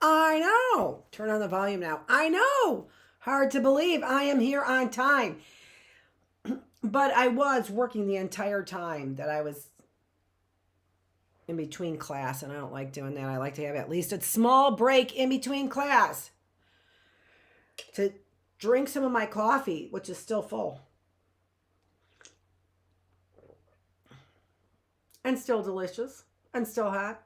I know. Turn on the volume now. I know. Hard to believe I am here on time. But I was working the entire time that I was in between class, and I don't like doing that. I like to have at least a small break in between class to drink some of my coffee, which is still full and still delicious and still hot.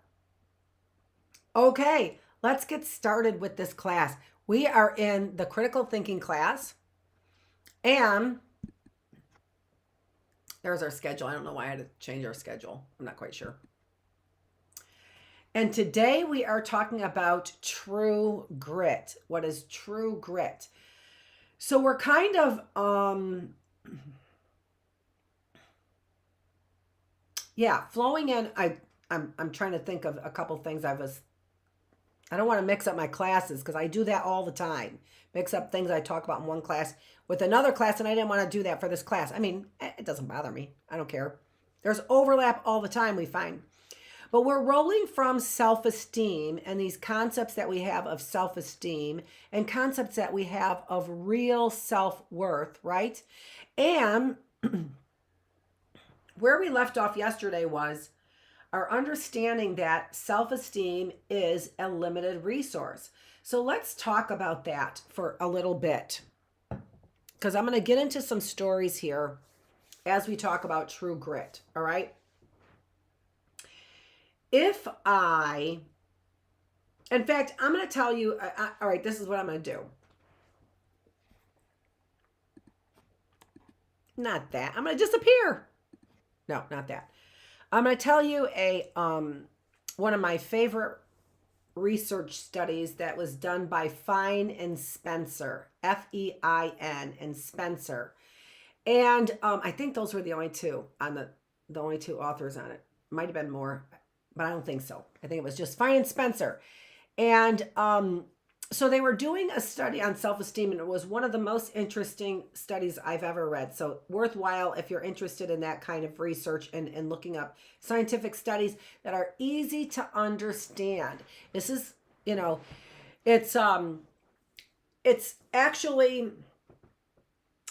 Okay, let's get started with this class. We are in the critical thinking class, and there's our schedule. I don't know why I had to change our schedule. I'm not quite sure. And today we are talking about true grit. What is true grit? So we're kind of flowing in. I'm trying to think of a couple things I don't want to mix up my classes because I do that all the time. Mix up things I talk about in one class with another class, and I didn't want to do that for this class. I mean, it doesn't bother me. I don't care. There's overlap all the time, we find. But we're rolling from self-esteem and these concepts that we have of self-esteem and concepts that we have of real self-worth, right? And where we left off yesterday was our understanding that self-esteem is a limited resource. So let's talk about that for a little bit, because I'm going to get into some stories here as we talk about true grit, all right? In fact, I'm going to tell you, all right, this is what I'm going to do. Not that. I'm going to disappear. No, not that. I'm going to tell you one of my favorite research studies that was done by Fein and Spencer, Fein and Spencer. And I think those were the only two the only two authors on it. Might have been more, but I don't think so. I think it was just Fein and Spencer. And so they were doing a study on self-esteem, and it was one of the most interesting studies I've ever read. So worthwhile if you're interested in that kind of research and looking up scientific studies that are easy to understand. This is, it's actually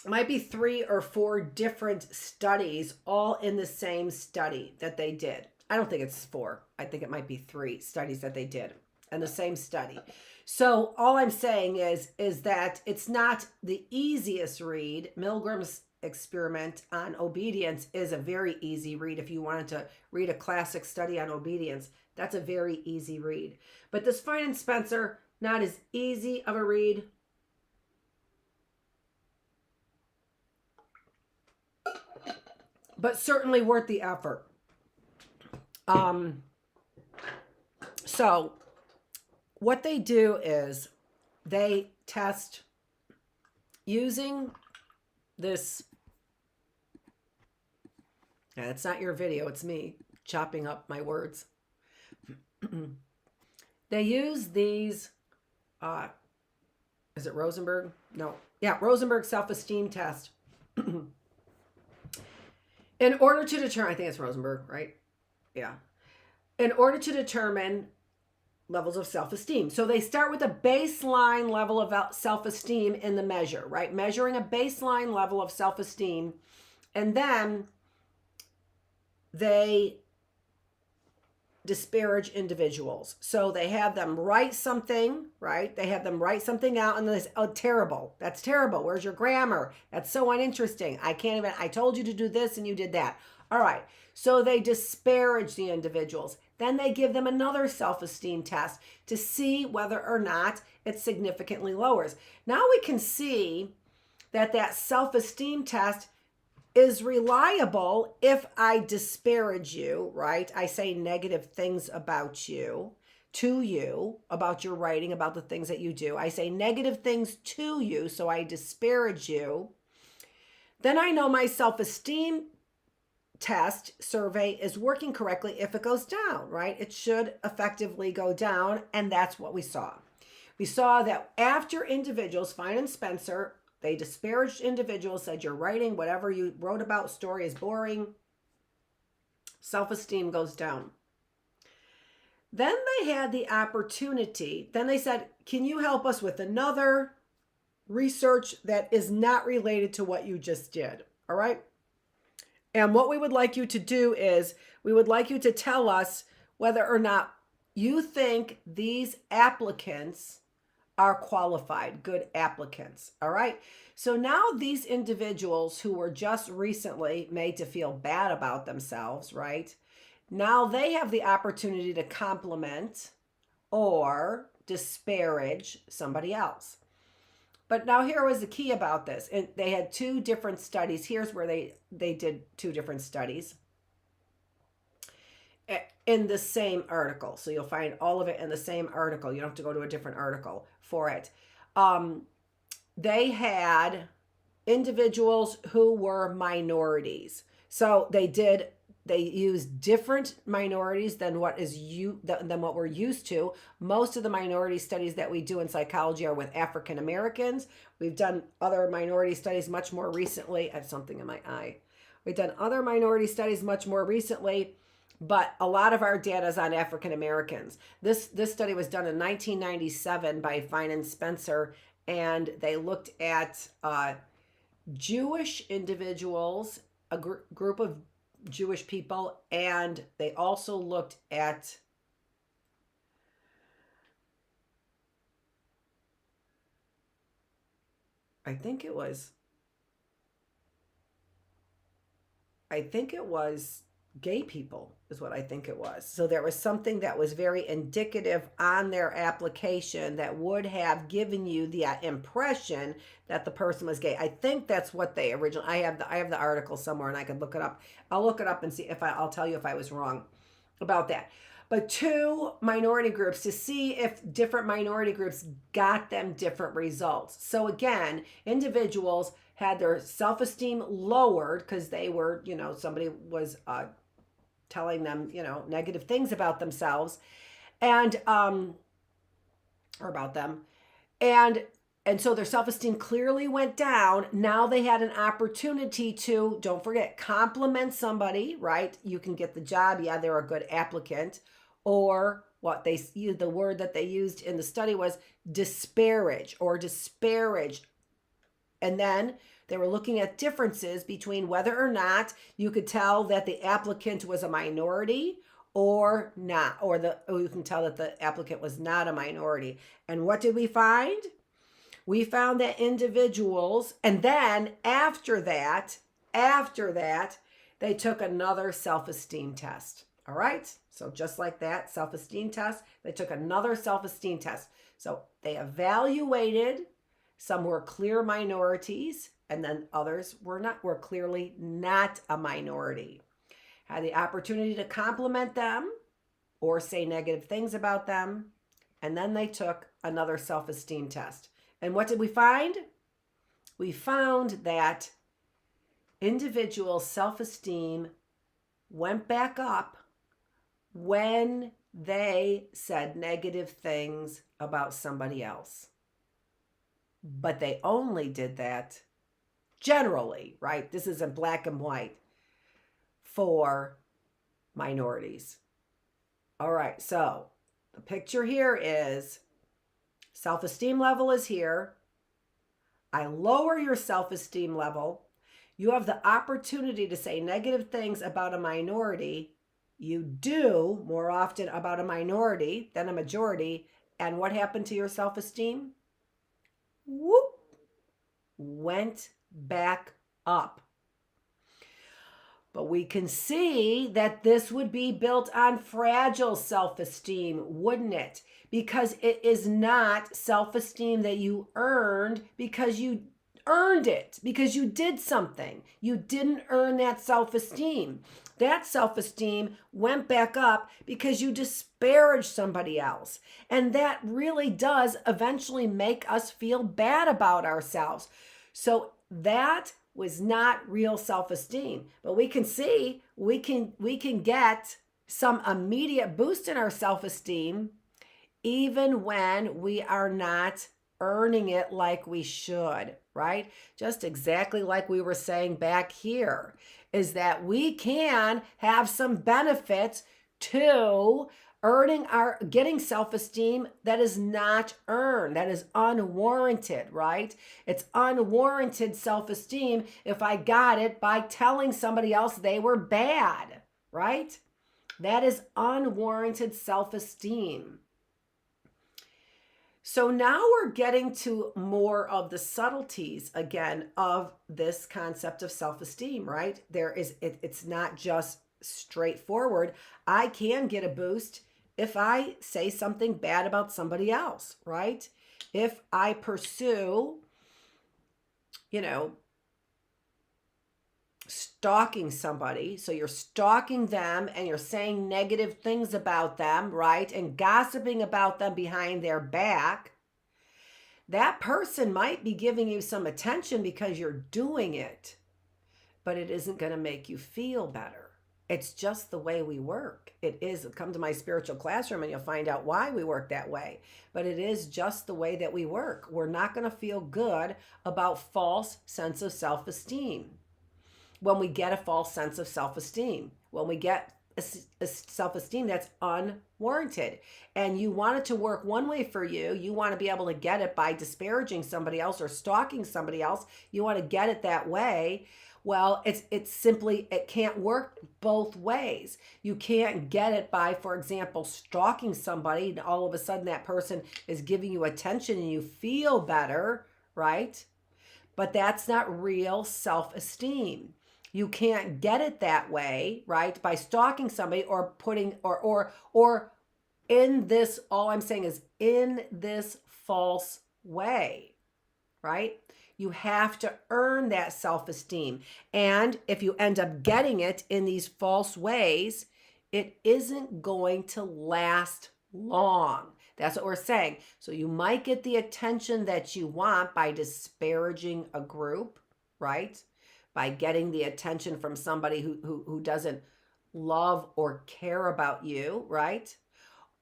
might be 3 or 4 different studies all in the same study that they did. I don't think it's 4. I think it might be 3 studies that they did in the same study. So all I'm saying is that it's not the easiest read. Milgram's experiment on obedience is a very easy read. If you wanted to read a classic study on obedience, that's a very easy read. But this Fein and Spencer, not as easy of a read. But certainly worth the effort. So what they do is they test using this. Now, it's not your video, it's me chopping up my words. They use these, is it Rosenberg? No. Yeah, Rosenberg self-esteem test. In order to determine, I think it's Rosenberg, right? Yeah. In order to determine levels of self-esteem. So they start with a baseline level of self-esteem in the measure, right? Measuring a baseline level of self-esteem. And then they disparage individuals. So they have them write something, right? They have them write something out and they say, oh, terrible. That's terrible. Where's your grammar? That's so uninteresting. I told you to do this and you did that. All right. So they disparage the individuals. Then they give them another self-esteem test to see whether or not it significantly lowers. Now we can see that self-esteem test is reliable if I disparage you, right? I say negative things about you, to you, about your writing, about the things that you do. I say negative things to you, so I disparage you. Then I know my self-esteem test survey is working correctly if it goes down, right? It should effectively go down, and that's what we saw. We saw that after individuals, Fein and Spencer, they disparaged individuals, said your writing, whatever you wrote about, story is boring. Self-esteem goes down. Then they had the opportunity. Then they said, can you help us with another research that is not related to what you just did? All right. And what we would like you to do is we would like you to tell us whether or not you think these applicants are qualified, good applicants. All right. So now these individuals who were just recently made to feel bad about themselves, right? Now they have the opportunity to compliment or disparage somebody else. But now here was the key about this. And they had two different studies. Here's where they did two different studies in the same article. So you'll find all of it in the same article. You don't have to go to a different article for it. They had individuals who were minorities. So they used different minorities than what we're used to. Most of the minority studies that we do in psychology are with African Americans. We've done other minority studies much more recently. I have something in my eye. We've done other minority studies much more recently, but a lot of our data is on African Americans. This study was done in 1997 by Fine and Spencer, and they looked at Jewish individuals, a group of Jewish people, and they also looked at I think it was gay people is what I think it was. So there was something that was very indicative on their application that would have given you the impression that the person was gay. I think that's what they originally, I have the article somewhere and I could look it up. I'll look it up and see if I'll tell you if I was wrong about that. But two minority groups to see if different minority groups got them different results. So again, individuals had their self-esteem lowered because they were, somebody was telling them, negative things about themselves and or about them. And so their self-esteem clearly went down. Now they had an opportunity to, don't forget, compliment somebody, right? You can get the job. Yeah, they're a good applicant. Or the word that they used in the study was disparage. And then they were looking at differences between whether or not you could tell that the applicant was a minority or not, or you can tell that the applicant was not a minority. And what did we find? We found that individuals, and then after that, they took another self-esteem test. All right. So just like that, self-esteem test, they took another self-esteem test. So they evaluated, some were clear minorities, and then others were clearly not a minority. Had the opportunity to compliment them or say negative things about them. And then they took another self-esteem test. And what did we find? We found that individual self-esteem went back up when they said negative things about somebody else. But they only did that generally, right? This isn't black and white, for minorities. All right, so the picture here is self-esteem level is here. I lower your self-esteem level. You have the opportunity to say negative things about a minority. You do more often about a minority than a majority. And what happened to your self-esteem? Whoop, went back up. But we can see that this would be built on fragile self-esteem, wouldn't it? Because it is not self-esteem that you earned because you earned it, because you did something. You didn't earn that self-esteem. That self-esteem went back up because you disparaged somebody else. And that really does eventually make us feel bad about ourselves. So that was not real self-esteem. But we can see we can get some immediate boost in our self-esteem even when we are not earning it like we should, right? Just exactly like we were saying back here, is that we can have some benefits to getting self-esteem that is not earned, that is unwarranted, right? It's unwarranted self-esteem if I got it by telling somebody else they were bad, right? That is unwarranted self-esteem. So now we're getting to more of the subtleties again of this concept of self-esteem, right? It's not just straightforward. I can get a boost if I say something bad about somebody else, right? If I pursue, stalking somebody, so you're stalking them and you're saying negative things about them, right? And gossiping about them behind their back. That person might be giving you some attention because you're doing it, but it isn't going to make you feel better. It's just the way we work. It is. Come to my spiritual classroom and you'll find out why we work that way. But it is just the way that we work. We're not going to feel good about false sense of self-esteem. When we get a false sense of self-esteem, when we get a self-esteem that's unwarranted, and you want it to work one way for you, you want to be able to get it by disparaging somebody else or stalking somebody else, you want to get it that way. Well, it's simply, it can't work both ways. You can't get it by, for example, stalking somebody and all of a sudden that person is giving you attention and you feel better, right? But that's not real self-esteem. You can't get it that way, right? By stalking somebody or putting or in this, all I'm saying is in this false way, right? You have to earn that self-esteem. And if you end up getting it in these false ways, it isn't going to last long. That's what we're saying. So you might get the attention that you want by disparaging a group, right? By getting the attention from somebody who doesn't love or care about you, right?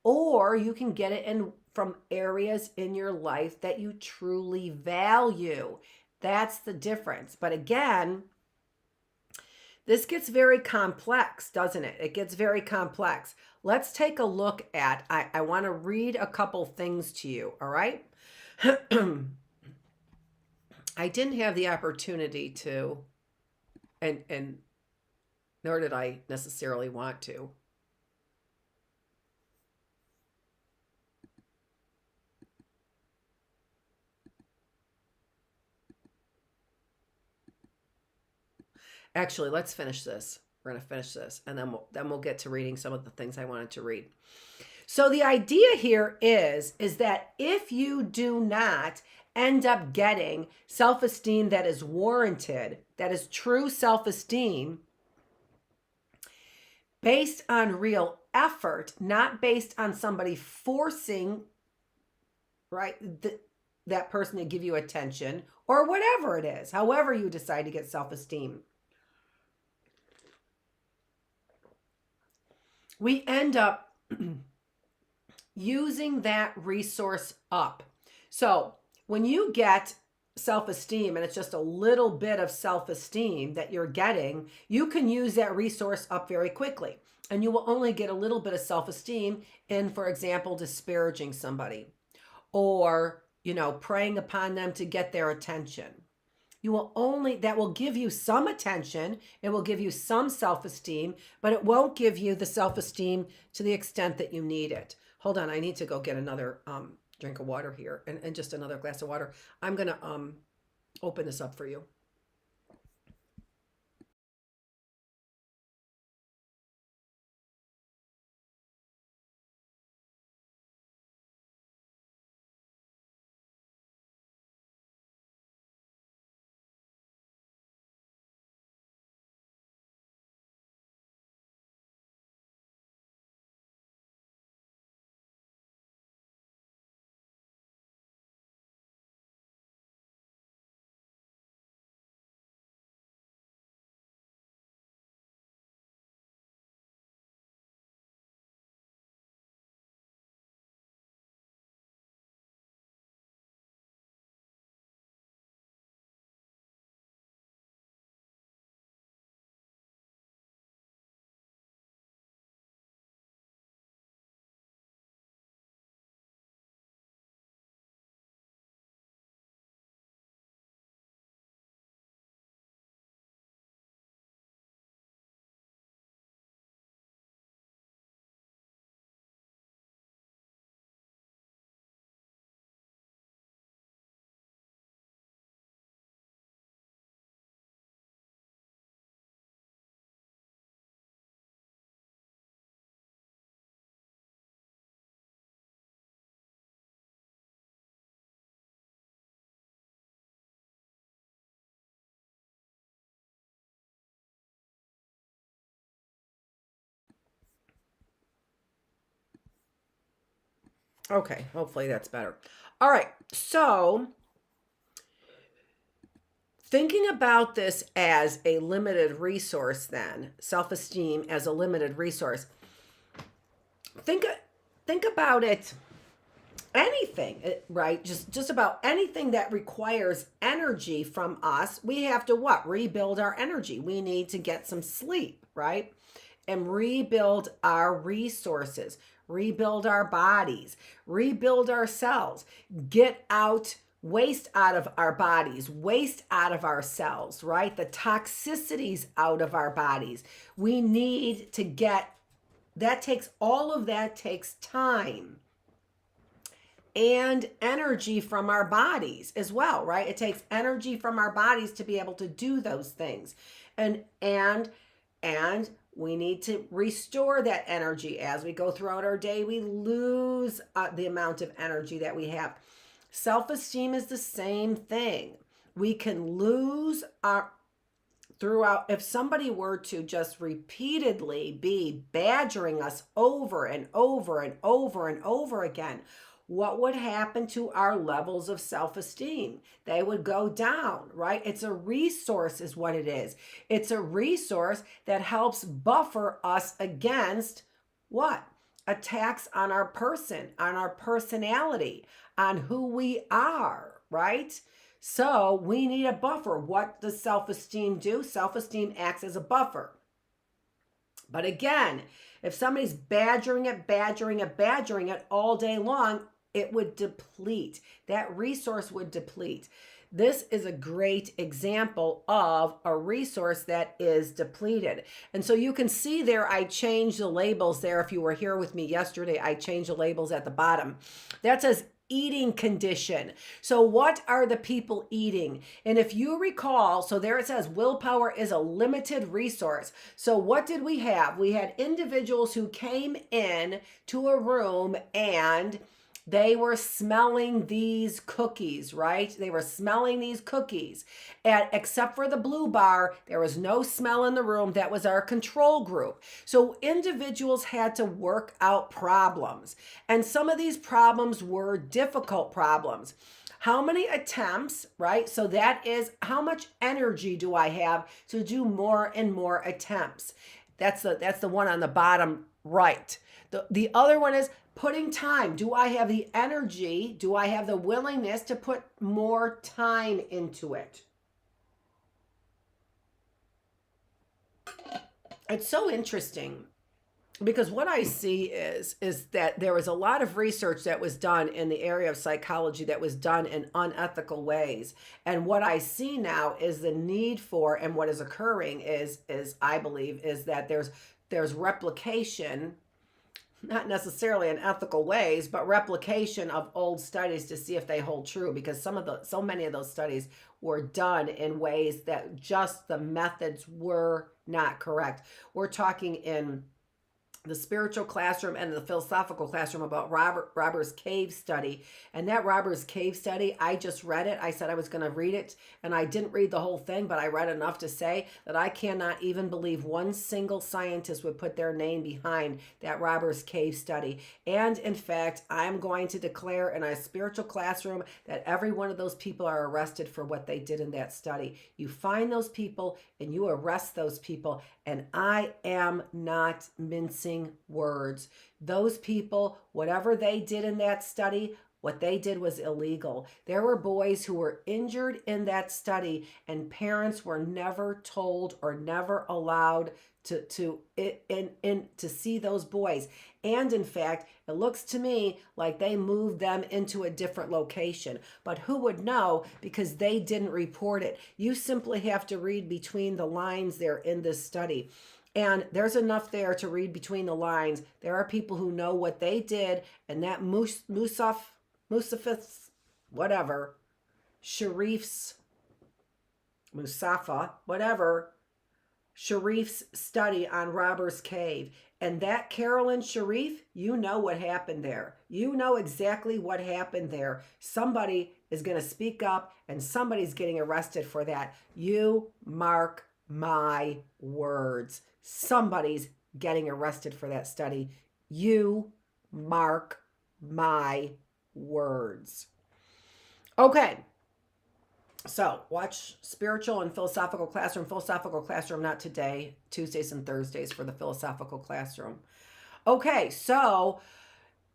Or you can get it from areas in your life that you truly value. That's the difference. But again, this gets very complex, doesn't it? It gets very complex. Let's take a look at, I want to read a couple things to you, all right? I didn't have the opportunity to, and nor did I necessarily want to. Actually, let's finish this. We're going to finish this, and then we'll get to reading some of the things I wanted to read. So the idea here is that if you do not end up getting self-esteem that is warranted, that is true self-esteem, based on real effort, not based on somebody forcing, right, that person to give you attention or whatever it is, however you decide to get self-esteem, we end up using that resource up. So when you get self-esteem and it's just a little bit of self-esteem that you're getting, you can use that resource up very quickly. And you will only get a little bit of self-esteem in, for example, disparaging somebody or, preying upon them to get their attention. That will give you some attention. It will give you some self-esteem, but it won't give you the self-esteem to the extent that you need it. Hold on, I need to go get another drink of water here and just another glass of water. I'm going to open this up for you. Okay, hopefully that's better. All right, so thinking about this as a limited resource, then self-esteem as a limited resource, think think about it, anything, right? Just about anything that requires energy from us, we have to what? Rebuild our energy. We need to get some sleep, right? And rebuild our resources, rebuild our bodies, rebuild ourselves, get out waste out of our bodies, waste out of our cells, right? The toxicities out of our bodies. We need to get that, takes all of that takes time and energy from our bodies as well, right? It takes energy from our bodies to be able to do those things. And we need to restore that energy as we go throughout our day. We lose the amount of energy that we have. Self-esteem is the same thing. We can lose our throughout. If somebody were to just repeatedly be badgering us over and over and over and over again, what would happen to our levels of self-esteem? They would go down, right? It's a resource is what it is. It's a resource that helps buffer us against what? Attacks on our person, on our personality, on who we are, right? So we need a buffer. What does self-esteem do? Self-esteem acts as a buffer. But again, if somebody's badgering it all day long, it would deplete. That resource would deplete. This is a great example of a resource that is depleted. And so you can see there, I changed the labels there. If you were here with me yesterday, I changed the labels at the bottom. That says eating condition. So what are the people eating? And if you recall, so there it says willpower is a limited resource. So what did we have? We had individuals who came in to a room and they were smelling these cookies, right? They were smelling these cookies. And except for the blue bar, there was no smell in the room. That was our control group. So individuals had to work out problems. And some of these problems were difficult problems. How many attempts, right? So that is how much energy do I have to do more and more attempts? That's the one on the bottom right. The other one is putting time. Do I have the energy? Do I have the willingness to put more time into it? It's so interesting because what I see is that there was a lot of research that was done in the area of psychology that was done in unethical ways. And what I see now is the need for, and what is occurring is I believe, is that there's replication, not necessarily in ethical ways, but replication of old studies to see if they hold true, because so many of those studies were done in ways that just the methods were not correct. We're talking in the spiritual classroom and the philosophical classroom about Robbers Cave study. And that Robbers Cave study, I just read it. I said I was going to read it, and I didn't read the whole thing, but I read enough to say that I cannot even believe one single scientist would put their name behind that Robbers Cave study. And in fact, I'm going to declare in a spiritual classroom that every one of those people are arrested for what they did in that study. You find those people and you arrest those people. And I am not mincing words. Those people, whatever they did in that study, what they did was illegal. There were boys who were injured in that study, and parents were never told or never allowed to see those boys. And in fact, it looks to me like they moved them into a different location. But who would know, because they didn't report it? You simply have to read between the lines there in this study. And there's enough there to read between the lines. There are people who know what they did, and that Musaf's, whatever, Sharif's, Musafa, whatever, Sharif's study on Robbers Cave. And that Carolyn Sharif, you know what happened there. You know exactly what happened there. Somebody is going to speak up, and somebody's getting arrested for that. You mark my words. Somebody's getting arrested for that study. You mark my words. Okay. So watch Spiritual and Philosophical Classroom. Philosophical Classroom, not today, Tuesdays and Thursdays for the Philosophical Classroom. Okay, so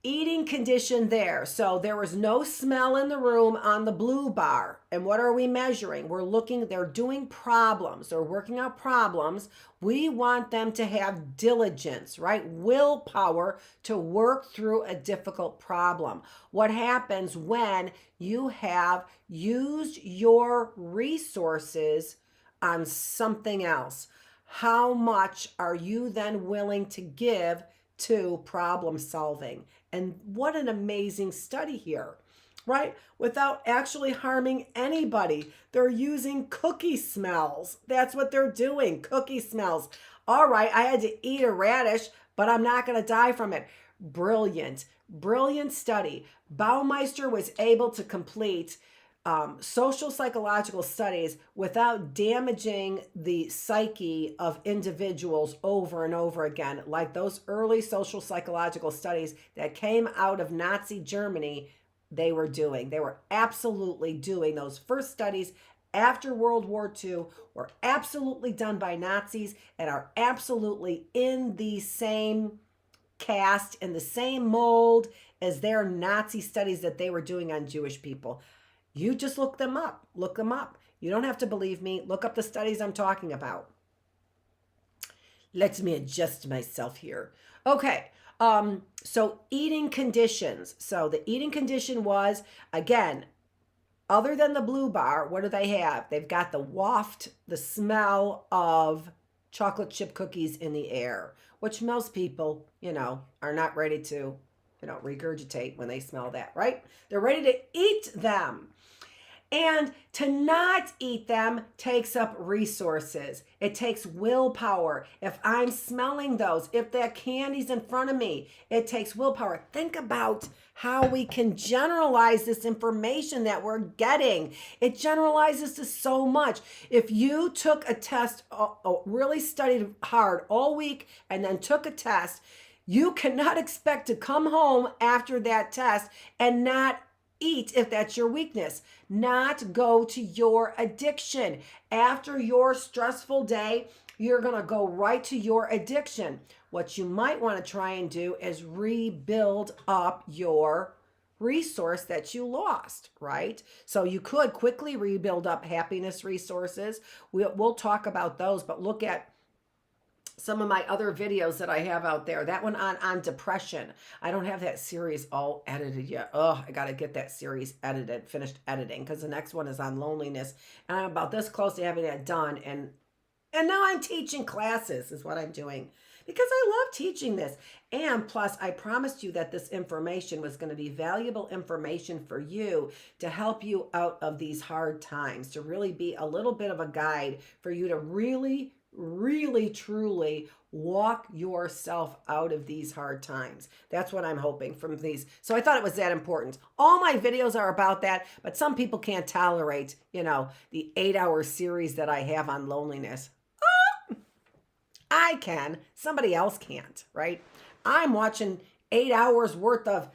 eating condition there. So there was no smell in the room on the blue bar. And what are we measuring? We're looking, they're doing problems. They're working out problems. We want them to have diligence, right? Willpower to work through a difficult problem. What happens when you have used your resources on something else? How much are you then willing to give to problem solving? And what an amazing study here, right? Without actually harming anybody. They're using cookie smells. That's what they're doing, cookie smells. All right, I had to eat a radish, but I'm not going to die from it. Brilliant, brilliant study. Baumeister was able to complete social psychological studies without damaging the psyche of individuals over and over again, like those early social psychological studies that came out of Nazi Germany. They were doing. They were absolutely doing. Those first studies after World War II were absolutely done by Nazis and are absolutely in the same cast, in the same mold as their Nazi studies that they were doing on Jewish people. You just look them up. Look them up. You don't have to believe me. Look up the studies I'm talking about. Let me adjust myself here. Okay. So eating conditions. So the eating condition was, again, other than the blue bar, what do they have? They've got the waft, the smell of chocolate chip cookies in the air, which most people, are not ready to, regurgitate when they smell that, right? They're ready to eat them. And to not eat them takes up resources. It takes willpower. If I'm smelling those, if that candy's in front of me, it takes willpower. Think about how we can generalize this information that we're getting. It generalizes to so much. If you took a test, really studied hard all week and then took a test, you cannot expect to come home after that test and not eat if that's your weakness, not go to your addiction. After your stressful day, you're going to go right to your addiction. What you might want to try and do is rebuild up your resource that you lost, right? So you could quickly rebuild up happiness resources. We'll talk about those, but look at some of my other videos that I have out there. That one on depression. I don't have that series all edited yet. Oh, I got to get that series finished editing, because the next one is on loneliness. And I'm about this close to having that done. And now I'm teaching classes is what I'm doing, because I love teaching this. And plus, I promised you that this information was going to be valuable information for you to help you out of these hard times, to really be a little bit of a guide for you to really truly walk yourself out of these hard times. That's what I'm hoping from these. So I thought it was that important. All my videos are about that, but some people can't tolerate, the 8-hour series that I have on loneliness. I can. Somebody else can't, right? I'm watching 8 hours worth of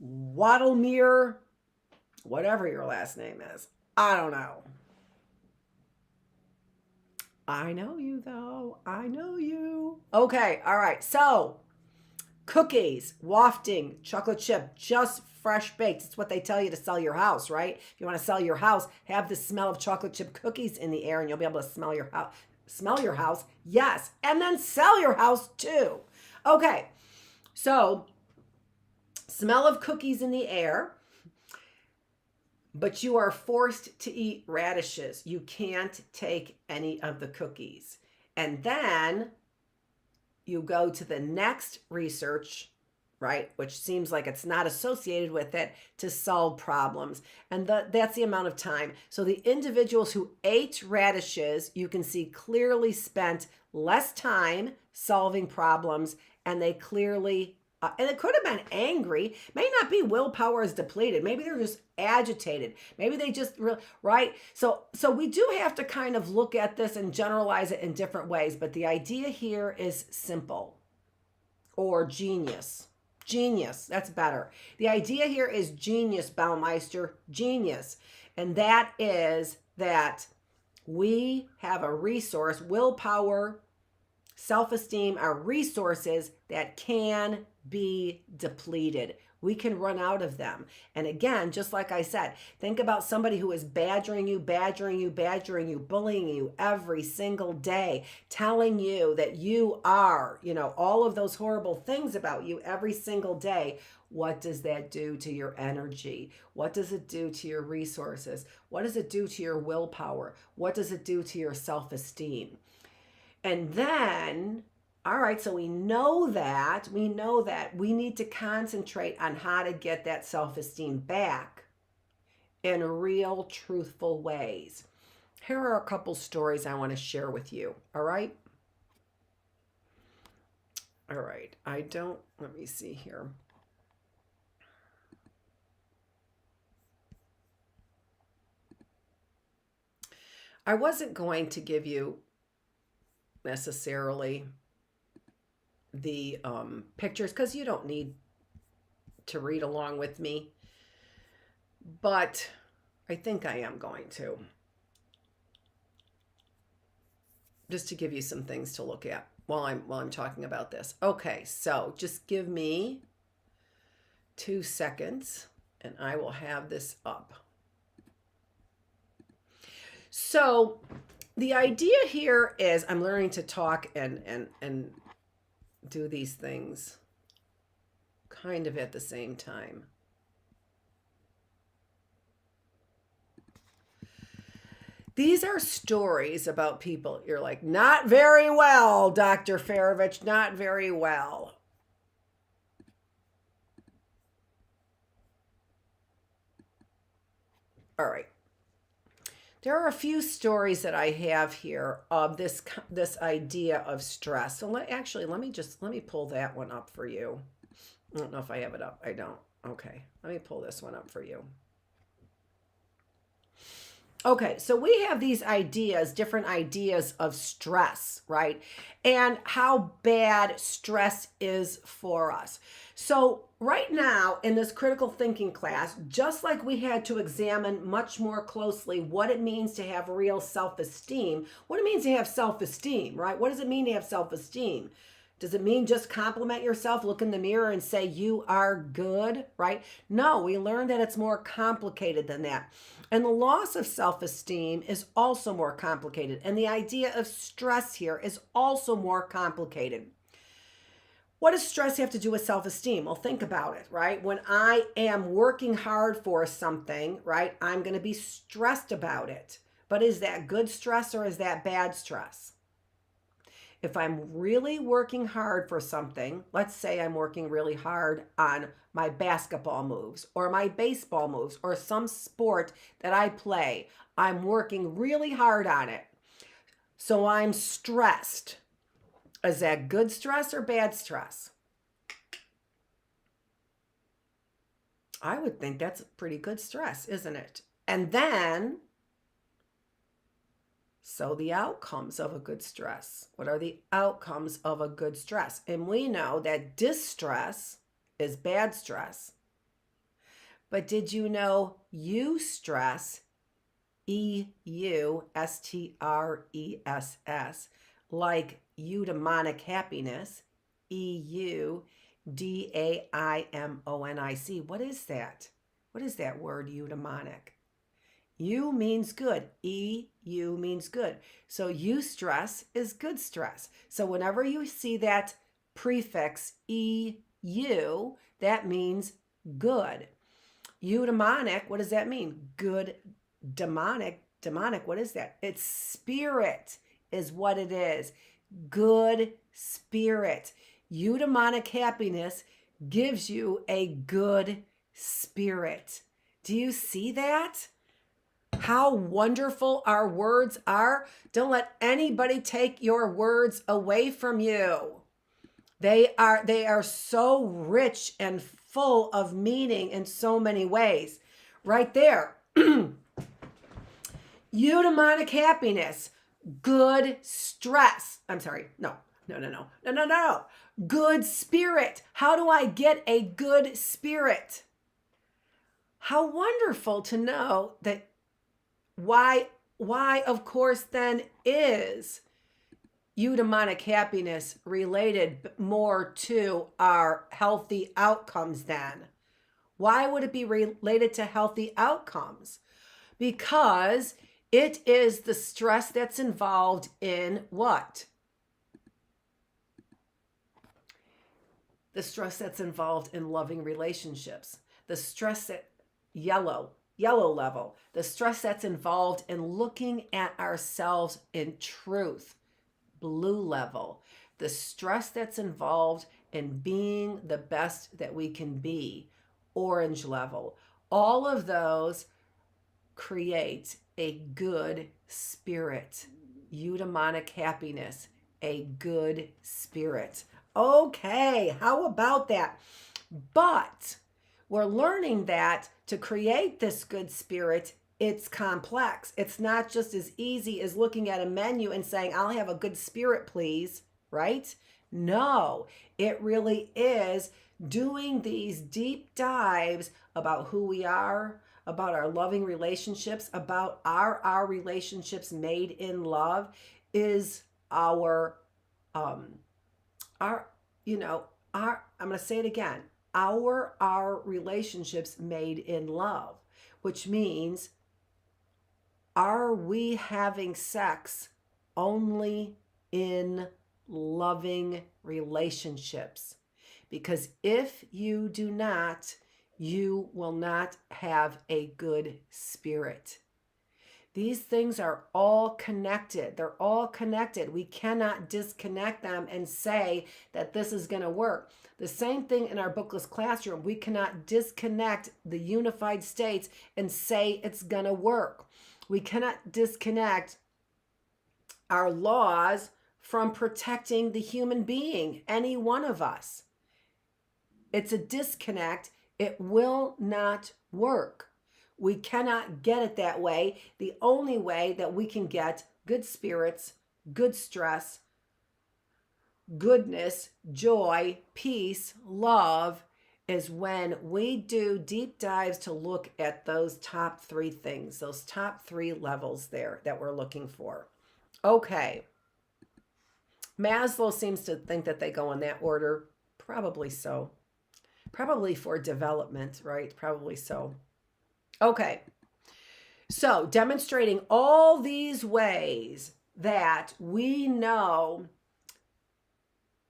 Waddlemere, whatever your last name is. I don't know. I know you, though. I know you. Okay, all right. So, cookies, wafting, chocolate chip, just fresh baked. It's what they tell you to sell your house, right? If you want to sell your house, have the smell of chocolate chip cookies in the air, and you'll be able to smell your house. Smell your house, yes, and then sell your house too. Okay, so smell of cookies in the air. But you are forced to eat radishes. You can't take any of the cookies. And then you go to the next research, right, which seems like it's not associated with it, to solve problems. And that's the amount of time. So the individuals who ate radishes, you can see clearly spent less time solving problems, and they clearly and it could have been angry. May not be willpower is depleted. Maybe they're just agitated. Maybe they just, right? So we do have to kind of look at this and generalize it in different ways. But the idea here is simple, or genius. genius. That's better. The idea here is genius, Baumeister, genius. And that is that we have a resource, willpower, self-esteem are resources that can be depleted. We can run out of them. And again, just like I said, think about somebody who is badgering you, bullying you every single day, telling you that you are, all of those horrible things about you every single day. What does that do to your energy? What does it do to your resources? What does it do to your willpower? What does it do to your self-esteem? And then, all right, so we know that we need to concentrate on how to get that self-esteem back in real, truthful ways. Here are a couple stories I want to share with you, all right? All right, let me see here. I wasn't going to give you necessarily the pictures because you don't need to read along with me, but I think I am going to, just to give you some things to look at while I'm talking about this. Okay, so just give me 2 seconds and I will have this up. So the idea here is I'm learning to talk and do these things kind of at the same time. These are stories about people. You're like, not very well, Dr. Feravich, not very well. All right. There are a few stories that I have here of this idea of stress. So let me pull that one up for you. I don't know if I have it up. I don't. Okay, let me pull this one up for you. Okay, so we have these ideas, different ideas of stress, right? And how bad stress is for us. So right now in this critical thinking class, just like we had to examine much more closely what it means to have real self-esteem, what it means to have self-esteem, right? What does it mean to have self-esteem? Does it mean just compliment yourself, look in the mirror and say you are good, right? No, we learned that it's more complicated than that. And the loss of self-esteem is also more complicated. And the idea of stress here is also more complicated. What does stress have to do with self-esteem? Well, think about it, right? When I am working hard for something, right, I'm going to be stressed about it. But is that good stress or is that bad stress? If I'm really working hard for something, let's say I'm working really hard on my basketball moves or my baseball moves or some sport that I play, I'm working really hard on it. So I'm stressed. Is that good stress or bad stress? I would think that's pretty good stress, isn't it? And then, so the outcomes of a good stress. What are the outcomes of a good stress? And we know that distress is bad stress. But did you know eustress, EUSTRESS, like eudaimonic happiness, EUDAIMONIC. What is that? What is that word, eudaimonic? U means good. EU means good. So eustress is good stress. So whenever you see that prefix EU, that means good. Eudaimonic, what does that mean? Good. Demonic, what is that? It's spirit is what it is. Good spirit. Eudaimonic happiness gives you a good spirit. Do you see that? How wonderful our words are. Don't let anybody take your words away from you. They are so rich and full of meaning in so many ways. Right there. Eudaimonic happiness. Good stress. I'm sorry. No. Good spirit. How do I get a good spirit? How wonderful to know that why of course then is eudaimonic happiness related more to our healthy outcomes then? Why would it be related to healthy outcomes? Because it is the stress that's involved in what? The stress that's involved in loving relationships. The stress that yellow level. The stress that's involved in looking at ourselves in truth. Blue level. The stress that's involved in being the best that we can be. Orange level. All of those create a good spirit. Eudaimonic happiness, a good spirit. Okay, how about that? But we're learning that to create this good spirit, it's complex. It's not just as easy as looking at a menu and saying, I'll have a good spirit, please, right? No, it really is doing these deep dives about who we are, about our loving relationships, about our relationships made in love is our I'm going to say it again, our relationships made in love, which means, are we having sex only in loving relationships? Because if you do not, you will not have a good spirit. These things are all connected. They're all connected. We cannot disconnect them and say that this is going to work. The same thing in our Bookless classroom. We cannot disconnect the unified states and say it's going to work. We cannot disconnect our laws from protecting the human being, any one of us. It's a disconnect. It will not work. We cannot get it that way. The only way that we can get good spirits, good stress, goodness, joy, peace, love is when we do deep dives to look at those top three things, those top three levels there that we're looking for. Okay. Maslow seems to think that they go in that order. Probably so. Probably for development, right? Probably so. Okay, so demonstrating all these ways that we know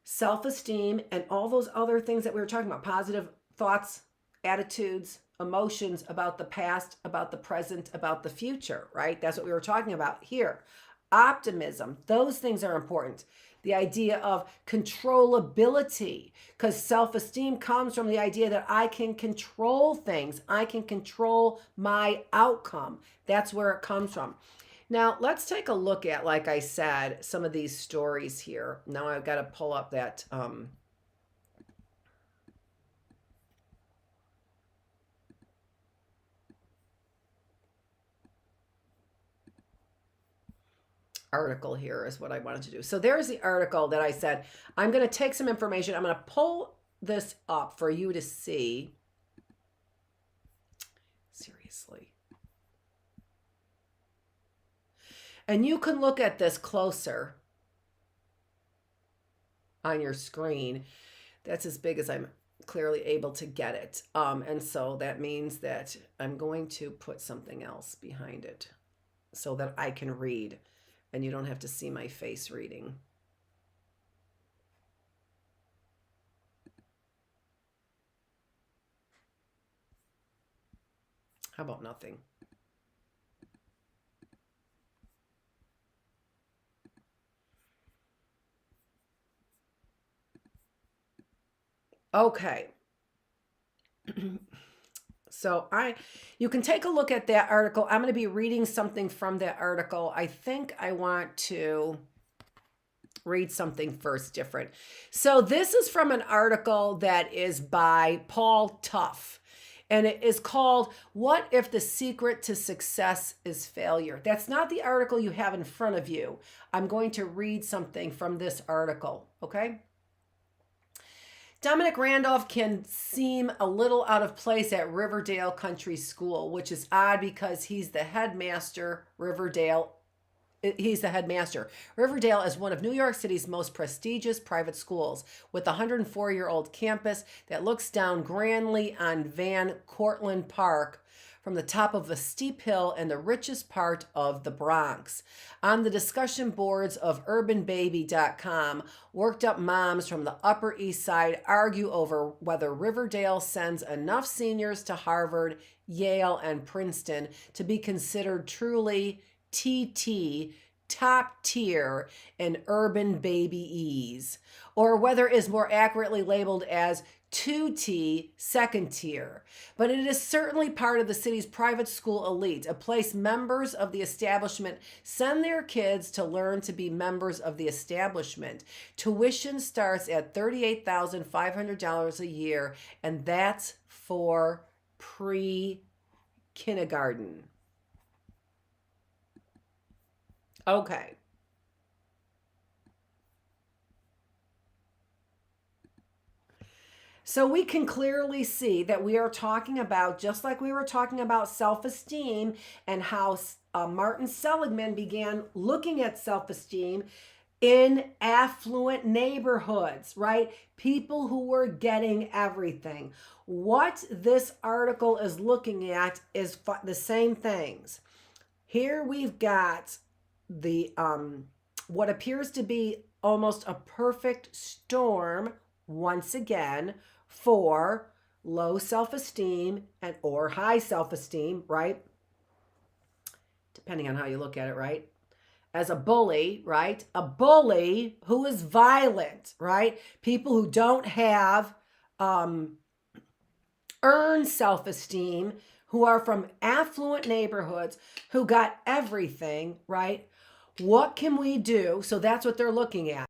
self-esteem and all those other things that we were talking about, positive thoughts, attitudes, emotions about the past, about the present, about the future, right? That's what we were talking about here. Optimism, those things are important. The idea of controllability, because self-esteem comes from the idea that I can control things. I can control my outcome. That's where it comes from. Now, let's take a look at, like I said, some of these stories here. Now I've got to pull up that article here is what I wanted to do. So there's the article that I said, I'm going to take some information. I'm going to pull this up for you to see. Seriously. And you can look at this closer on your screen. That's as big as I'm clearly able to get it. And so that means that I'm going to put something else behind it so that I can read. And you don't have to see my face reading. How about nothing? Okay. So you can take a look at that article. I'm going to be reading something from that article. I think I want to read something first different. So this is from an article that is by Paul Tuff. And it is called, What If the Secret to Success is Failure? That's not the article you have in front of you. I'm going to read something from this article, okay? Dominic Randolph can seem a little out of place at Riverdale Country School, which is odd because he's the headmaster. He's the headmaster. Riverdale is one of New York City's most prestigious private schools, with a 104-year-old campus that looks down grandly on Van Cortlandt Park from the top of a steep hill in the richest part of the Bronx. On the discussion boards of urbanbaby.com, worked up moms from the Upper East Side argue over whether Riverdale sends enough seniors to Harvard, Yale, and Princeton to be considered truly TT, top tier, in urban baby-ese, or whether it is more accurately labeled as 2T, second tier. But it is certainly part of the city's private school elite, a place members of the establishment send their kids to learn to be members of the establishment. Tuition starts at $38,500 a year, and that's for pre-kindergarten. Okay. So we can clearly see that we are talking about, just like we were talking about self-esteem and how Martin Seligman began looking at self-esteem in affluent neighborhoods, right? People who were getting everything. What this article is looking at is the same things. Here we've got the what appears to be almost a perfect storm once again for low self-esteem and or high self-esteem, right? Depending on how you look at it, right? As a bully, right? A bully who is violent, right? People who don't have earned self-esteem, who are from affluent neighborhoods, who got everything, right? What can we do? So that's what they're looking at.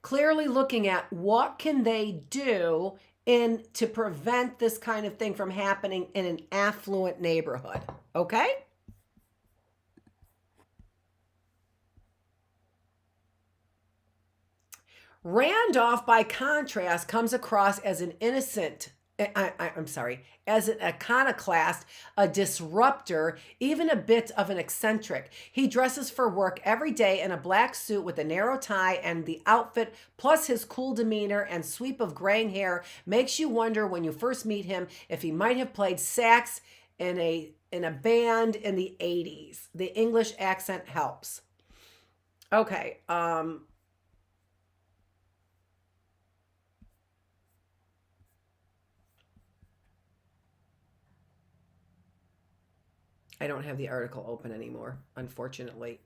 Clearly looking at what can they do to prevent this kind of thing from happening in an affluent neighborhood. Okay? Randolph, by contrast, comes across as an innocent, as an iconoclast, a disruptor, even a bit of an eccentric. He dresses for work every day in a black suit with a narrow tie, and the outfit, plus his cool demeanor and sweep of graying hair, makes you wonder when you first meet him if he might have played sax in a band in the 80s. The English accent helps. Okay, I don't have the article open anymore, unfortunately.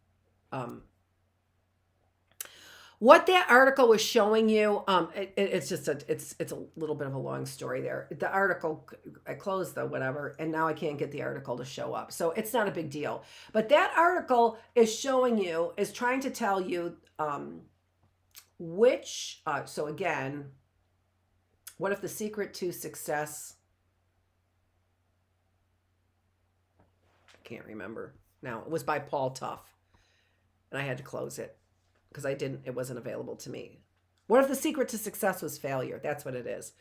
What that article was showing you, it's just it's a little bit of a long story there. The article, I closed the whatever, and now I can't get the article to show up. So it's not a big deal. But that article is showing you, is trying to tell you so again, what if the secret to success, can't remember now. It was by Paul Tough, and I had to close it because it wasn't available to me. What if the secret to success was failure? That's what it is.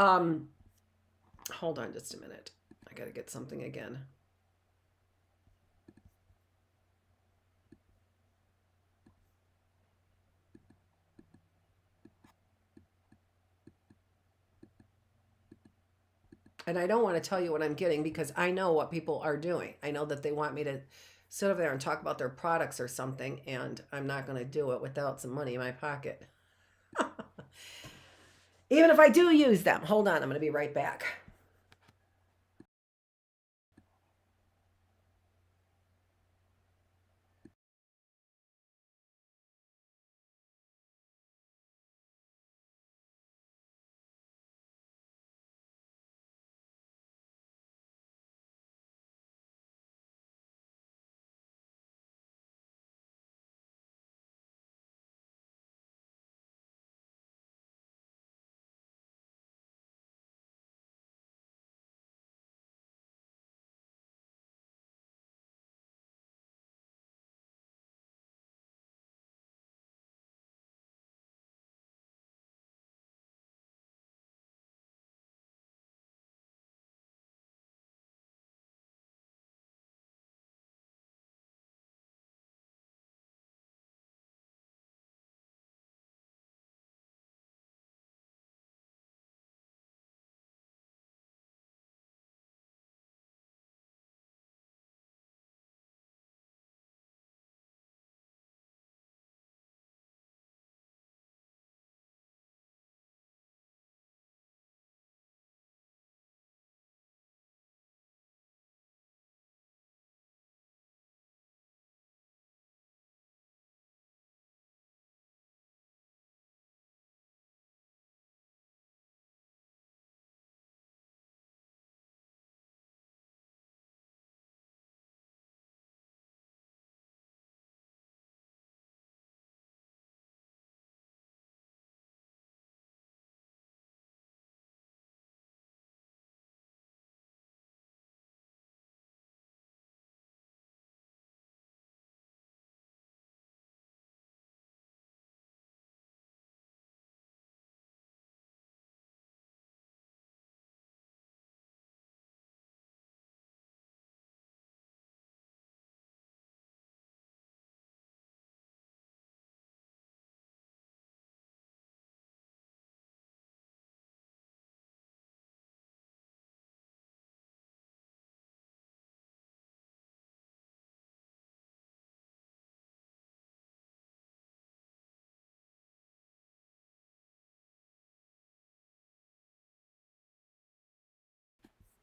Hold on just a minute. I got to get something again. And I don't want to tell you what I'm getting because I know what people are doing. I know that they want me to sit over there and talk about their products or something, and I'm not going to do it without some money in my pocket. Even if I do use them. Hold on, I'm going to be right back.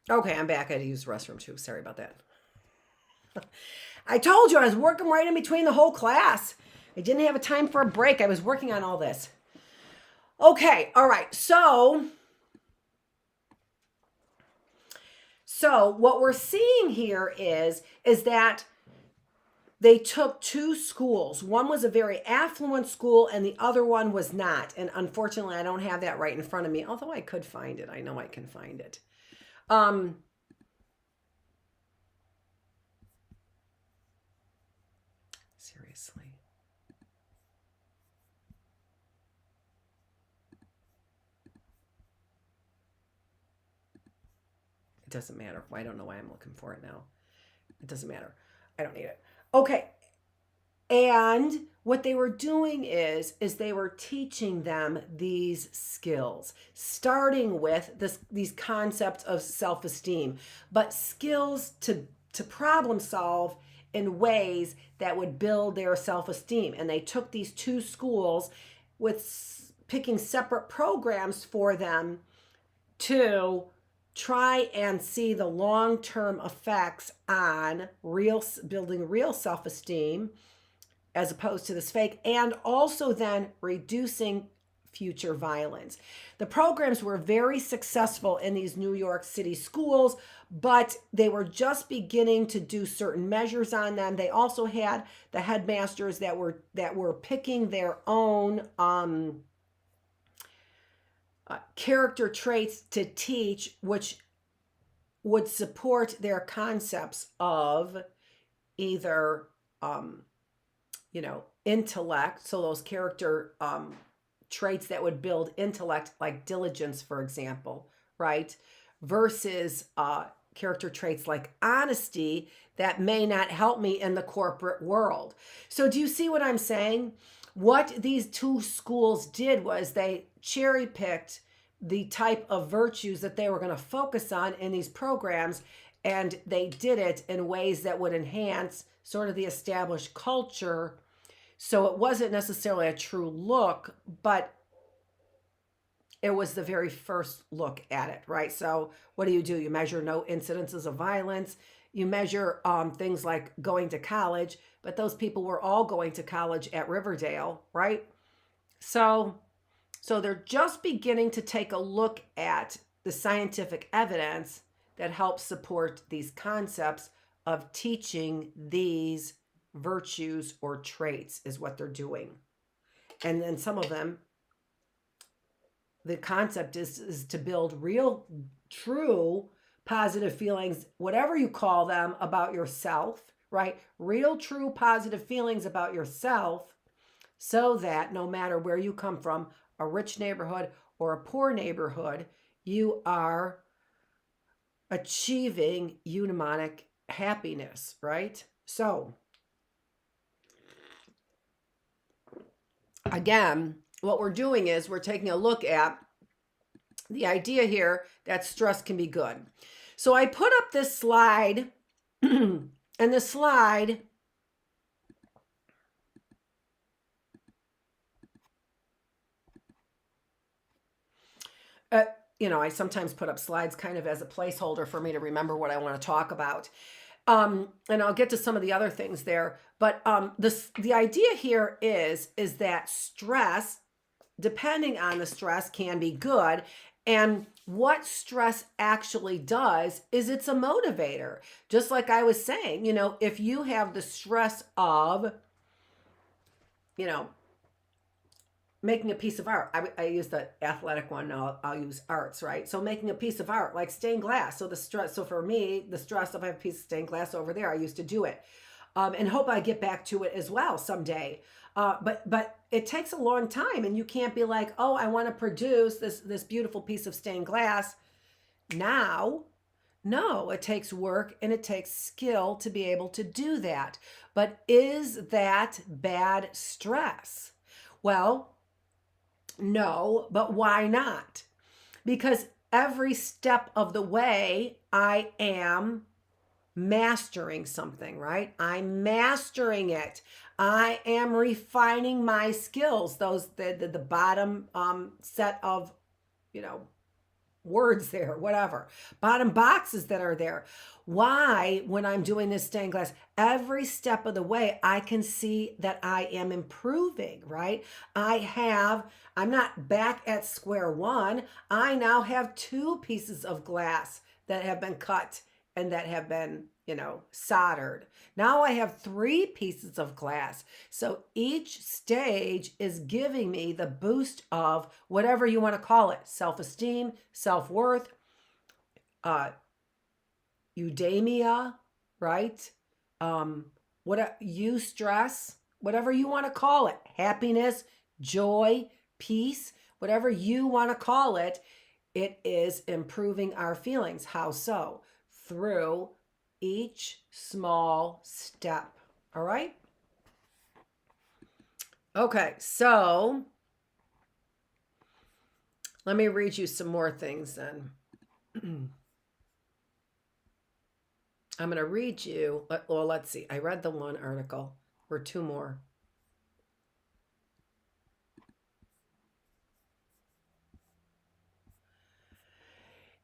Okay, I'm back. I had to use the restroom too. Sorry about that. I told you I was working right in between the whole class. I didn't have a time for a break. I was working on all this. Okay, all right. So what we're seeing here is that they took two schools. One was a very affluent school and the other one was not. And unfortunately, I don't have that right in front of me, although I could find it. I know I can find it. Seriously. It doesn't matter. I don't know why I'm looking for it now. It doesn't matter. I don't need it. Okay. And what they were doing is they were teaching them these skills, starting with these concepts of self-esteem, but skills to problem solve in ways that would build their self-esteem. And they took these two schools with picking separate programs for them to try and see the long-term effects on building real self-esteem as opposed to this fake, and also then reducing future violence. The programs were very successful in these New York City schools, but they were just beginning to do certain measures on them. They also had the headmasters that were picking their own character traits to teach, which would support their concepts of either intellect, so those character traits that would build intellect, like diligence, for example, right? Versus character traits like honesty that may not help me in the corporate world. So do you see what I'm saying? What these two schools did was they cherry picked the type of virtues that they were going to focus on in these programs, and they did it in ways that would enhance sort of the established culture. So it wasn't necessarily a true look, but it was the very first look at it, right? So what do? You measure no incidences of violence. You measure things like going to college, but those people were all going to college at Riverdale, right? So they're just beginning to take a look at the scientific evidence that helps support these concepts of teaching these virtues or traits is what they're doing. And then some of them, the concept is to build real, true, positive feelings, whatever you call them, about yourself, right? Real, true, positive feelings about yourself, so that no matter where you come from, a rich neighborhood or a poor neighborhood, you are achieving eudaimonic happiness, right? So again, what we're doing is we're taking a look at the idea here that stress can be good. So I put up this slide, and the slide I sometimes put up slides kind of as a placeholder for me to remember what I want to talk about. And I'll get to some of the other things there. But the idea here is that stress, depending on the stress, can be good. And what stress actually does is it's a motivator. Just like I was saying, if you have the stress of, making a piece of art. I use the athletic one. I'll use arts, right? So making a piece of art, like stained glass. So the stress. So for me, the stress of I have a piece of stained glass over there. I used to do it, and hope I get back to it as well someday. But it takes a long time, and you can't be like, oh, I want to produce this beautiful piece of stained glass now. No, it takes work and it takes skill to be able to do that. But is that bad stress? Well, no, but why not? Because every step of the way, I am mastering something, right? I'm mastering it. I am refining my skills. The bottom set of, words there, whatever, bottom boxes that are there. Why, when I'm doing this stained glass, every step of the way, I can see that I am improving, right? I'm not back at square one. I now have two pieces of glass that have been cut and that have been, soldered. Now I have three pieces of glass. So each stage is giving me the boost of whatever you want to call it: self-esteem, self-worth, eudaimonia, right? Eustress, whatever you want to call it: happiness, joy, peace, whatever you want to call it. It is improving our feelings. How so? Through each small step. All right? Okay, so let me read you some more things then. I'm going to read you, well, let's see. I read the one article, or two more.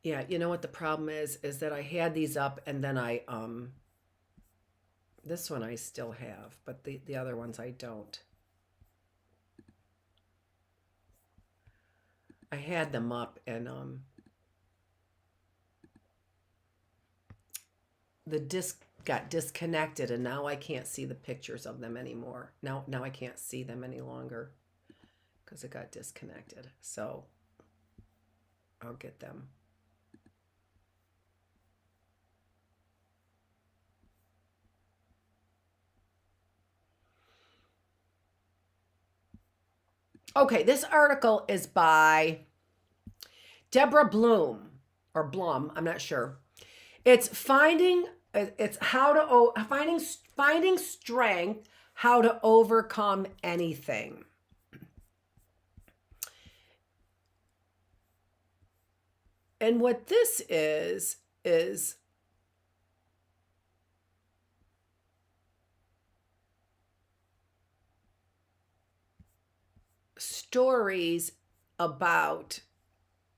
Yeah, you know what the problem is that I had these up and then this one I still have, but the other ones I don't. I had them up and the disc got disconnected and now I can't see the pictures of them anymore. Now I can't see them any longer because it got disconnected. So I'll get them. Okay, this article is by Deborah Bloom or Blum, I'm not sure. It's finding strength, how to overcome anything. And what this is stories about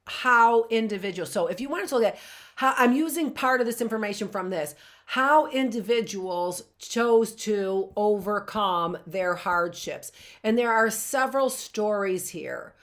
how individuals, so if you want to look at how, I'm using part of this information from this, how individuals chose to overcome their hardships. And there are several stories here.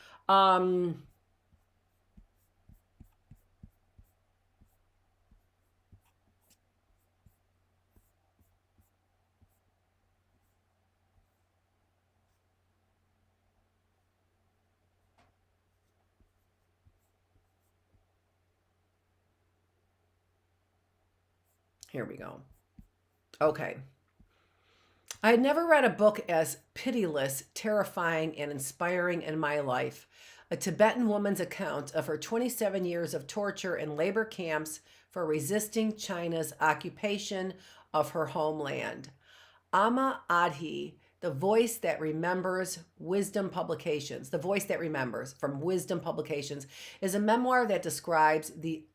Here we go. Okay. I had never read a book as pitiless, terrifying, and inspiring in my life. A Tibetan woman's account of her 27 years of torture in labor camps for resisting China's occupation of her homeland. Amma Adhi, the voice that remembers, Wisdom Publications, the voice that remembers from Wisdom Publications, is a memoir that describes the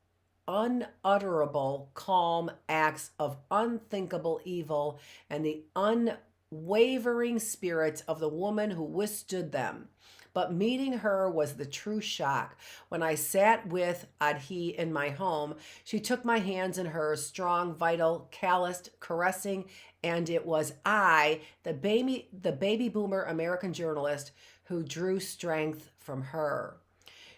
unutterable calm acts of unthinkable evil and the unwavering spirit of the woman who withstood them. But meeting her was the true shock. When I sat with Adhi in my home, she took my hands in hers, strong, vital, calloused, caressing, and it was I, the baby boomer American journalist, who drew strength from her.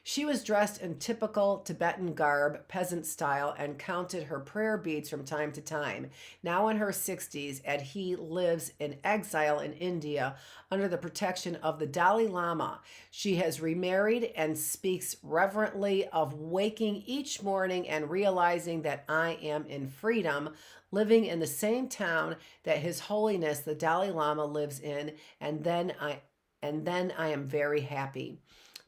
She was dressed in typical Tibetan garb, peasant style, and counted her prayer beads from time to time. Now in her 60s, Adhi lives in exile in India under the protection of the Dalai Lama. She has remarried and speaks reverently of waking each morning and realizing that I am in freedom, living in the same town that His Holiness the Dalai Lama lives in, and then I am very happy.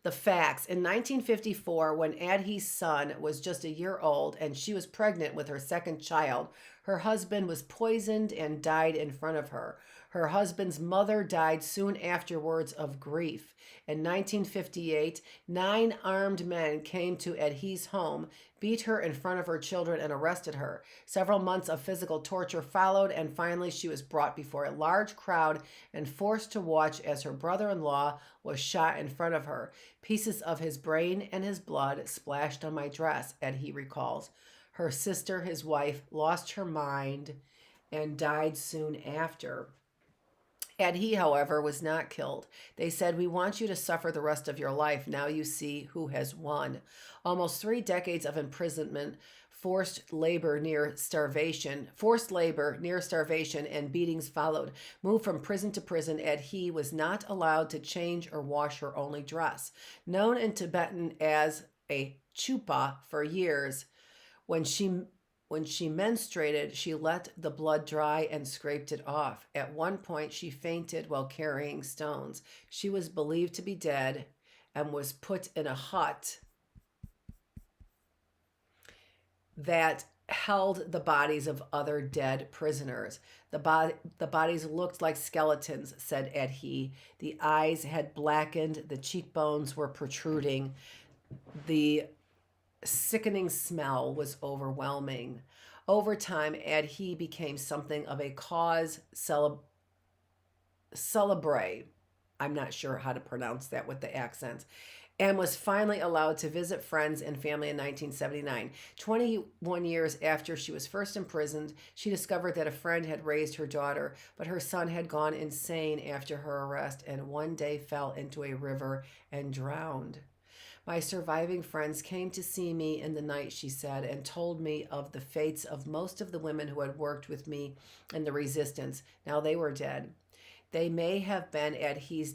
The facts. In 1954, when Adhi's son was just a year old and she was pregnant with her second child, her husband was poisoned and died in front of her. Her husband's mother died soon afterwards of grief. In 1958, 9 armed men came to Edhi's home, beat her in front of her children, and arrested her. Several months of physical torture followed, and finally she was brought before a large crowd and forced to watch as her brother-in-law was shot in front of her. Pieces of his brain and his blood splashed on my dress, Edhi recalls. Her sister, his wife, lost her mind and died soon after. Edhi, however, was not killed. They said, "We want you to suffer the rest of your life. Now you see who has won." Almost 3 decades of imprisonment, forced labor near starvation, and beatings followed. Moved from prison to prison, Edhi was not allowed to change or wash her only dress. Known in Tibetan as a chupa for years, when she menstruated, she let the blood dry and scraped it off. At one point, she fainted while carrying stones. She was believed to be dead and was put in a hut that held the bodies of other dead prisoners. The bodies looked like skeletons, said Edhi. The eyes had blackened, the cheekbones were protruding. The sickening smell was overwhelming. Over time, Edhi became something of a cause celebre. I'm not sure how to pronounce that with the accents. And was finally allowed to visit friends and family in 1979. 21 years after she was first imprisoned, she discovered that a friend had raised her daughter, but her son had gone insane after her arrest and one day fell into a river and drowned. My surviving friends came to see me in the night, she said, and told me of the fates of most of the women who had worked with me in the resistance. Now they were dead. That may have been Edhi's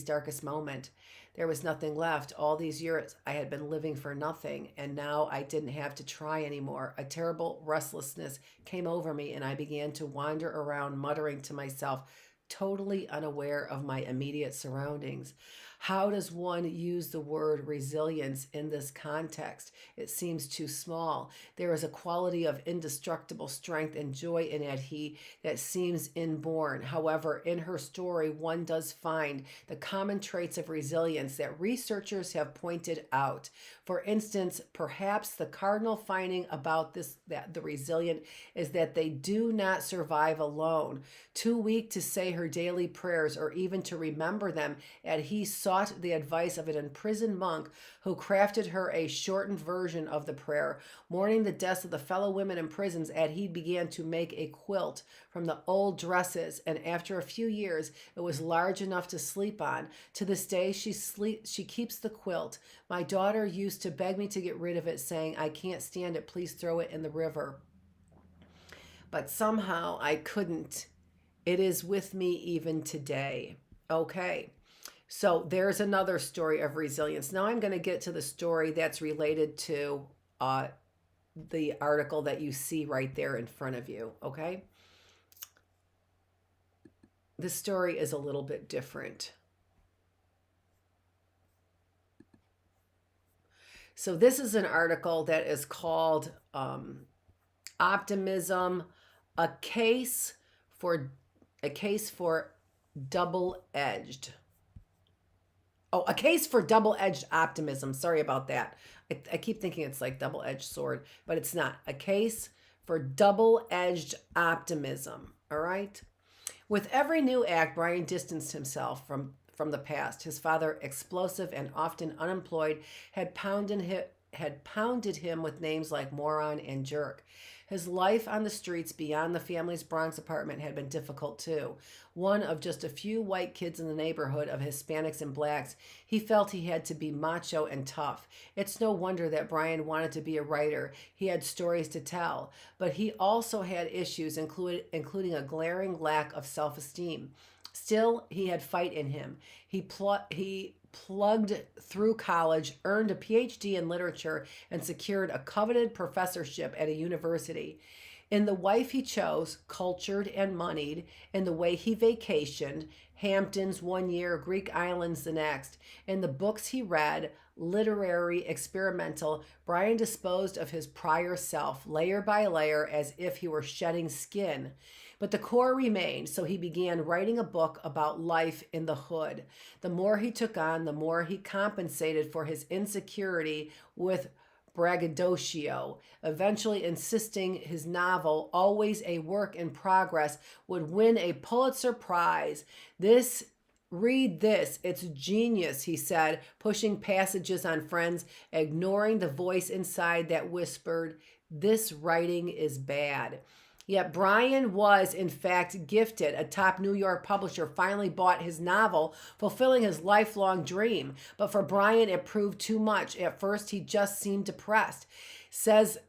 darkest moment. There was nothing left. All these years I had been living for nothing, and now I didn't have to try anymore. A terrible restlessness came over me, and I began to wander around, muttering to myself, totally unaware of my immediate surroundings. How does one use the word resilience in this context? It seems too small. There is a quality of indestructible strength and joy in Edhi that seems inborn. However, in her story, one does find the common traits of resilience that researchers have pointed out. For instance, perhaps the cardinal finding about the resilient is that they do not survive alone. Too weak to say her daily prayers or even to remember them, Edhi sought the advice of an imprisoned monk who crafted her a shortened version of the prayer. Mourning the deaths of the fellow women in prisons, Edhi began to make a quilt from the old dresses, and after a few years, it was large enough to sleep on. To this day, she keeps the quilt. My daughter used to beg me to get rid of it, saying, "I can't stand it, please throw it in the river." But somehow I couldn't. It is with me even today. Okay. So there's another story of resilience. Now I'm going to get to the story that's related to the article that you see right there in front of you, okay? This story is a little bit different. So this is an article that is called Optimism, a case for double-edged. Oh, a case for double-edged optimism. Sorry about that. I keep thinking it's like double-edged sword, but it's not. A case for double-edged optimism. All right? With every new act, Brian distanced himself from the past. His father, explosive and often unemployed, had pounded him with names like moron and jerk. His life on the streets beyond the family's Bronx apartment had been difficult too. One of just a few white kids in the neighborhood of Hispanics and blacks, he felt he had to be macho and tough. It's no wonder that Brian wanted to be a writer. He had stories to tell, but he also had issues, including a glaring lack of self-esteem. Still, he had fight in him. He plugged through college, earned a PhD in literature, and secured a coveted professorship at a university. In the wife he chose, cultured and moneyed, in the way he vacationed, Hamptons one year, Greek islands the next, in the books he read, literary, experimental, Brian disposed of his prior self layer by layer as if he were shedding skin. But the core remained, so he began writing a book about life in the hood. The more he took on, the more he compensated for his insecurity with braggadocio, eventually insisting his novel, always a work in progress, would win a Pulitzer Prize. Read this. It's genius, he said, pushing passages on friends, ignoring the voice inside that whispered, this writing is bad. Yet Brian was, in fact, gifted. A top New York publisher finally bought his novel, fulfilling his lifelong dream. But for Brian, it proved too much. At first, he just seemed depressed. Says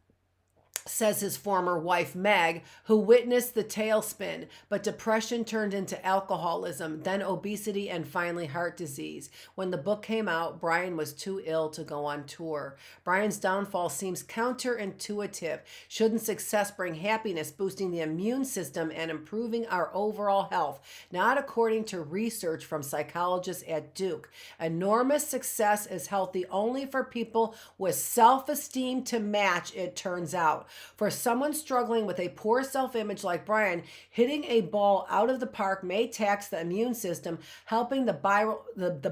his former wife, Meg, who witnessed the tailspin, but depression turned into alcoholism, then obesity, and finally heart disease. When the book came out, Brian was too ill to go on tour. Brian's downfall seems counterintuitive. Shouldn't success bring happiness, boosting the immune system and improving our overall health? Not according to research from psychologists at Duke. Enormous success is healthy only for people with self-esteem to match, it turns out. For someone struggling with a poor self-image like Brian, hitting a ball out of the park may tax the immune system, helping the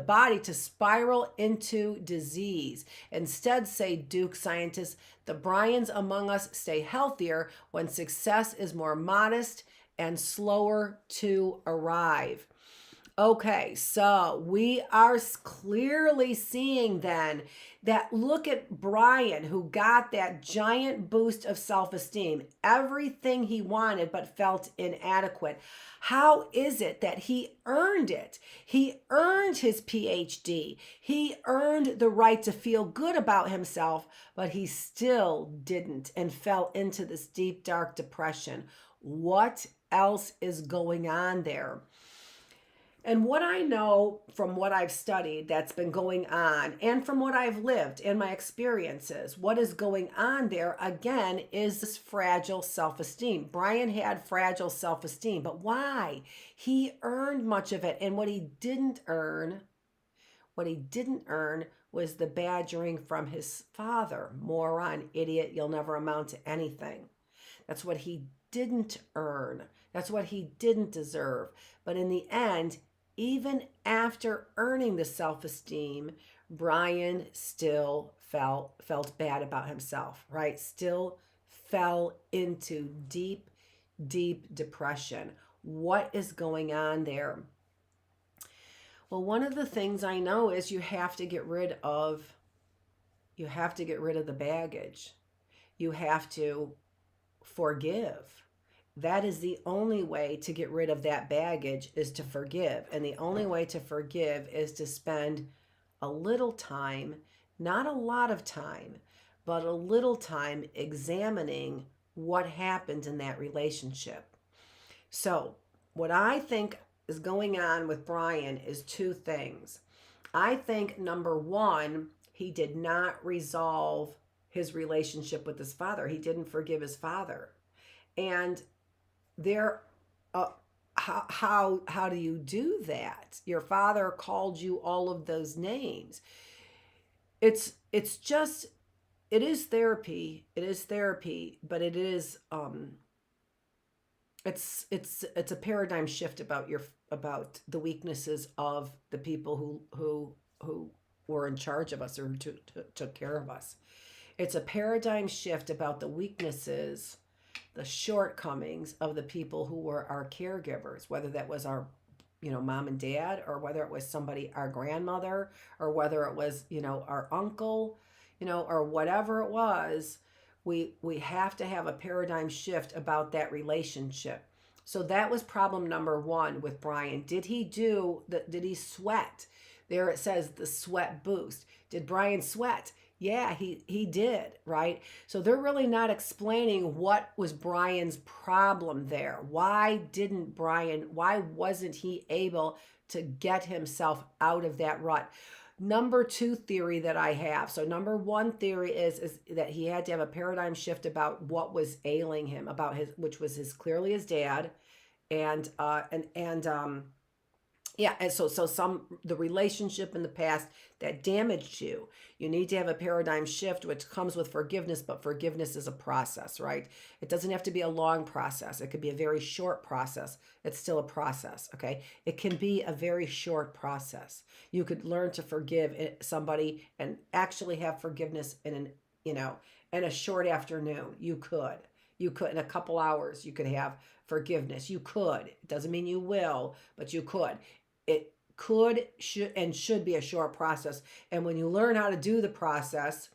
body to spiral into disease. Instead, say Duke scientists, the Brians among us stay healthier when success is more modest and slower to arrive. Okay, so we are clearly seeing then that look at Brian, who got that giant boost of self-esteem, everything he wanted but felt inadequate. How is it that he earned it? He earned his PhD. He earned the right to feel good about himself, but he still didn't and fell into this deep, dark depression. What else is going on there? And what I know from what I've studied that's been going on and from what I've lived in my experiences, what is going on there again is this fragile self-esteem. Brian had fragile self-esteem, but why? He earned much of it. And what he didn't earn was the badgering from his father. Moron, idiot, you'll never amount to anything. That's what he didn't earn. That's what he didn't deserve. But in the end, even after earning the self-esteem, Brian still felt bad about himself, right? Still fell into deep, deep depression. What is going on there? Well, one of the things I know is you have to get rid of the baggage. You have to forgive. That is the only way to get rid of that baggage, is to forgive. And the only way to forgive is to spend a little time, not a lot of time, but a little time examining what happened in that relationship. So what I think is going on with Brian is two things. I think number one, he did not resolve his relationship with his father. He didn't forgive his father. And how do you do that? Your father called you all of those names. It is therapy, but it is it's a paradigm shift about the weaknesses of the people who were in charge of us or who took care of us. It's a paradigm shift about the weaknesses, the shortcomings of the people who were our caregivers, whether that was our, mom and dad, or whether it was somebody, our grandmother, or whether it was, our uncle, or whatever it was. We have to have a paradigm shift about that relationship. So that was problem number one with Brian. Did he sweat? There it says the sweat boost. Did Brian sweat? Yeah, he did, right? So they're really not explaining what was Brian's problem there. Why wasn't he able to get himself out of that rut? Number two theory that I have. So number one theory is that he had to have a paradigm shift about what was ailing him, which was clearly his dad, and Yeah, and so the relationship in the past that damaged you, you need to have a paradigm shift, which comes with forgiveness, but forgiveness is a process, right? It doesn't have to be a long process. It could be a very short process. It's still a process, okay? It can be a very short process. You could learn to forgive somebody and actually have forgiveness in an, you know, in a short afternoon. You could. You could in a couple hours, you could have forgiveness. You could. It doesn't mean you will, but you could. It could, should, and should be a short process. And when you learn how to do the process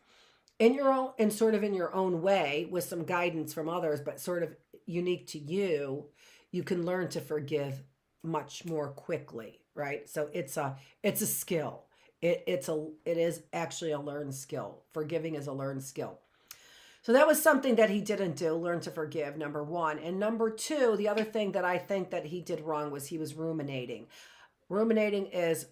in your own, and sort of in your own way with some guidance from others, but sort of unique to you, you can learn to forgive much more quickly, right? So it's a skill. It is actually a learned skill. Forgiving is a learned skill. So that was something that he didn't do, learn to forgive, number one. And number two, the other thing that I think that he did wrong was he was ruminating. Ruminating is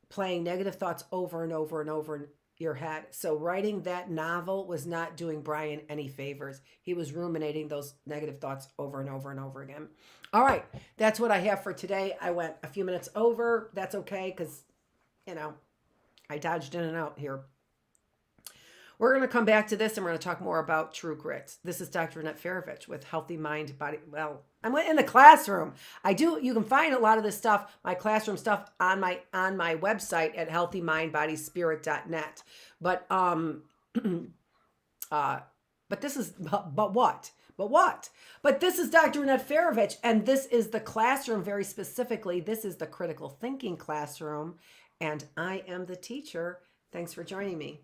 playing negative thoughts over and over and over in your head. So writing that novel was not doing Brian any favors. He was ruminating those negative thoughts over and over and over again. All right, that's what I have for today. I went a few minutes over. That's okay because, you know, I dodged in and out here. We're going to come back to this and we're going to talk more about true grit. This is Dr. Annette Feravich with Healthy Mind, Body. Well, I'm in the classroom. You can find a lot of this stuff, my classroom stuff on my website at healthymindbodyspirit.net. But this is but what? But what? But this is Dr. Annette Feravich, and this is the classroom very specifically. This is the critical thinking classroom, and I am the teacher. Thanks for joining me.